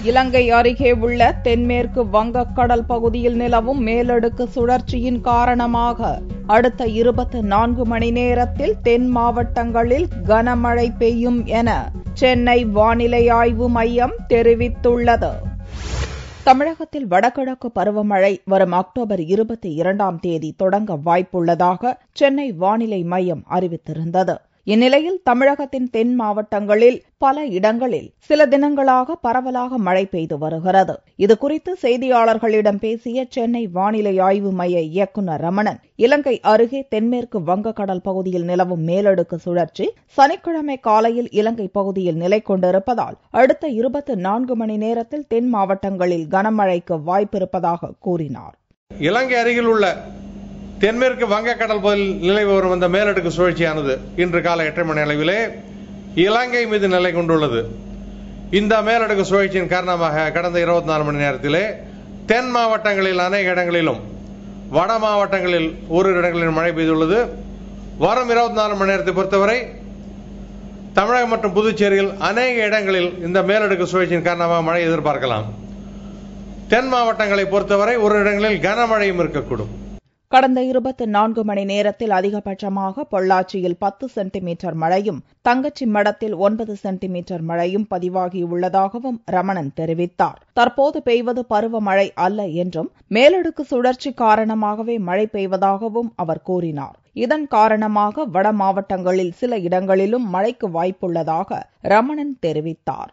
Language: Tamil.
இலங்கை அருகே உள்ள தென்மேற்கு வங்கக்கடல் பகுதியில் நிலவும் மேலடுக்கு சுழற்சியின் காரணமாக அடுத்த 24 மணி நேரத்தில் தென் மாவட்டங்களில் கனமழை பெய்யும் என சென்னை வானிலை ஆய்வு மையம் தெரிவித்துள்ளது. தமிழகத்தில் வடகிழக்கு பருவமழை வரும் அக்டோபர் 22ஆம் தேதி தொடங்க வாய்ப்புள்ளதாக சென்னை வானிலை மையம் அறிவித்திருந்தது. இந்நிலையில் தமிழகத்தின் தென் மாவட்டங்களில் பல இடங்களில் சில தினங்களாக பரவலாக மழை பெய்து வருகிறது. இதுகுறித்து செய்தியாளர்களிடம் பேசிய சென்னை வானிலை ஆய்வு மைய இயக்குநர் ரமணன், இலங்கை அருகே தென்மேற்கு வங்கக்கடல் பகுதியில் நிலவும் மேலடுக்கு சுழற்சி சனிக்கிழமை காலையில் இலங்கை பகுதியில் நிலை கொண்டிருப்பதால் அடுத்த 24 மணி நேரத்தில் தென் மாவட்டங்களில் கனமழைக்கு வாய்ப்பிருப்பதாக கூறினார். இலங்கை அருகில் உள்ள தென்மேற்கு வங்கக்கடல் பகுதியில் நிலவி வரும் அந்த மேலடுக்கு சுழற்சியானது இன்று காலை 8 மணி அளவிலே இலங்கை மீது நிலை கொண்டுள்ளது. இந்த மேலடுக்கு சுழற்சியின் காரணமாக கடந்த 24 மணி நேரத்திலே தென் மாவட்டங்களில் அநேக இடங்களிலும் வட மாவட்டங்களில் ஓரிரு இடங்களில் மழை பெய்துள்ளது. வரும் 24 மணி நேரத்தை பொறுத்தவரை தமிழகம் மற்றும் புதுச்சேரியில் அநேக இடங்களில் இந்த மேலடுக்கு சுழற்சியின் காரணமாக மழை எதிர்பார்க்கலாம். தென் மாவட்டங்களை பொறுத்தவரை ஒரு இடங்களில் கனமழையும் இருக்கக்கூடும். கடந்த 24 மணி நேரத்தில் அதிகபட்சமாக பொள்ளாச்சியில் 10 சென்டிமீட்டர் மழையும் தங்கச்சி மடத்தில் 9 சென்டிமீட்டர் மழையும் பதிவாகியுள்ளதாகவும் ரமணன் தெரிவித்தார். தற்போது பெய்வது பருவமழை அல்ல என்றும் மேலடுக்கு சுழற்சி காரணமாகவே மழை பெய்வதாகவும் அவர் கூறினார். இதன் காரணமாக வட மாவட்டங்களில் சில இடங்களிலும் மழைக்கு வாய்ப்புள்ளதாக ரமணன் தெரிவித்தார்.